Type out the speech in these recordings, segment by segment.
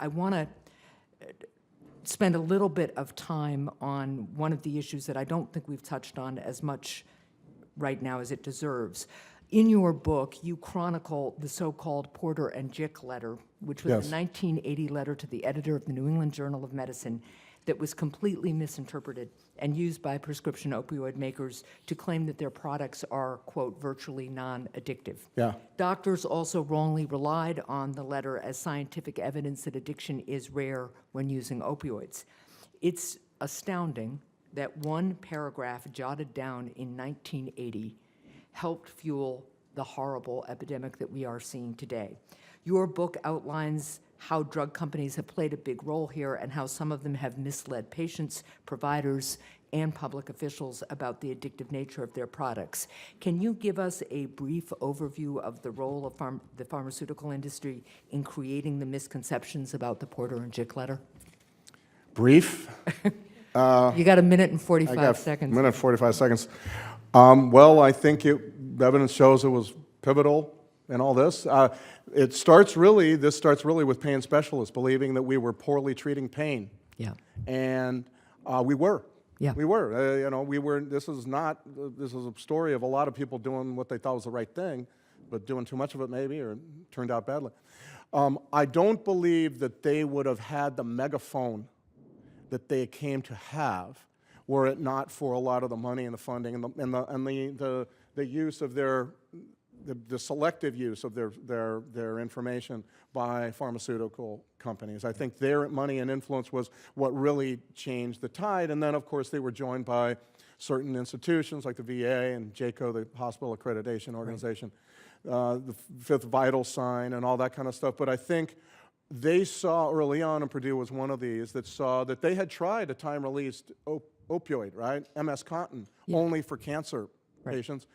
I want to spend a little bit of time on one of the issues that I don't think we've touched on as much right now as it deserves. In your book, you chronicle the so-called Porter and Jick letter, which was Yes. a 1980 letter to the editor of the New England Journal of Medicine that was completely misinterpreted and used by prescription opioid makers to claim that their products are, quote, virtually non-addictive. Yeah. Doctors also wrongly relied on the letter as scientific evidence that addiction is rare when using opioids. It's astounding that one paragraph jotted down in 1980 helped fuel the horrible epidemic that we are seeing today. Your book outlines how drug companies have played a big role here and how some of them have misled patients, providers, and public officials about the addictive nature of their products. Can you give us a brief overview of the role of the pharmaceutical industry in creating the misconceptions about the Porter and Jick letter? Brief? You got a minute and 45 seconds. A minute and 45 seconds. Well, I think the evidence shows it was pivotal in all this. This starts really with pain specialists believing that we were poorly treating pain. Yeah. And we were. Yeah. We were. We were. This is a story of a lot of people doing what they thought was the right thing, but doing too much of it maybe, or it turned out badly. I don't believe that they would have had the megaphone that they came to have were it not for a lot of the money and the funding and the use of the selective use of their information by pharmaceutical companies. I think their money and influence was what really changed the tide. And then, of course, they were joined by certain institutions like the VA and JACO, the Hospital Accreditation Organization, the Fifth Vital Sign, and all that kind of stuff. But I think they saw early on, and Purdue was one of these, that saw that they had tried a time-released opioid, right, MS-Contin, only for cancer patients.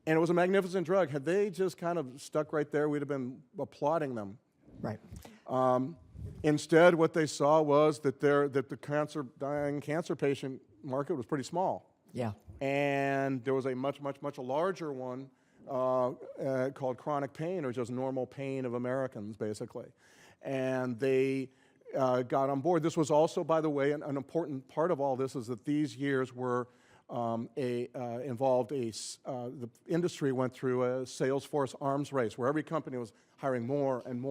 And it was a magnificent drug. Had they just kind of stuck right there, we'd have been applauding them. Right. Instead, what they saw was that the dying cancer patient market was pretty small. Yeah. And there was a much larger one called chronic pain, or just normal pain of Americans, basically. And they got on board. This was also, by the way, an important part of all this is that these years were the industry went through a Salesforce arms race where every company was hiring more and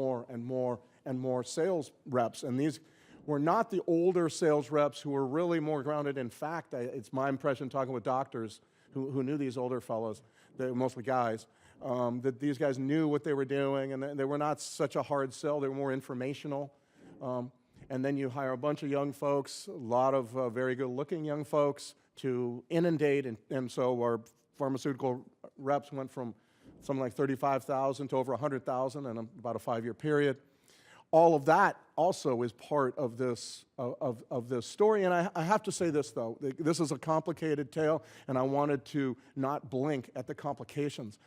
more sales reps. And these were not the older sales reps who were really more grounded in fact. It's my impression, talking with doctors who knew these older fellows, they were mostly guys, that these guys knew what they were doing, and they were not such a hard sell. They were more informational. And then you hire a bunch of young folks, a lot of very good-looking young folks, to inundate, and so our pharmaceutical reps went from something like 35,000 to over 100,000 in about a 5-year period. All of that also is part of this story. And I have to say this, though. This is a complicated tale, and I wanted to not blink at the complications.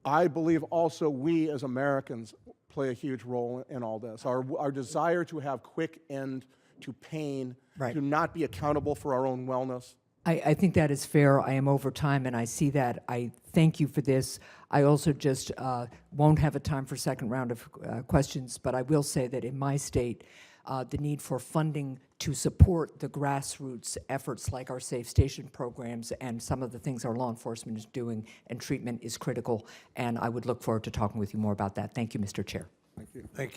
I believe also we as Americans play a huge role in all this. Our desire to have quick end to pain, to not be accountable for our own wellness. I think that is fair. I am over time, and I see that. I thank you for this. I also just won't have a time for second round of questions, but I will say that in my state, the need for funding to support the grassroots efforts like our Safe Station programs and some of the things our law enforcement is doing and treatment is critical, and I would look forward to talking with you more about that. Thank you, Mr. Chair. Thank you. Thank you.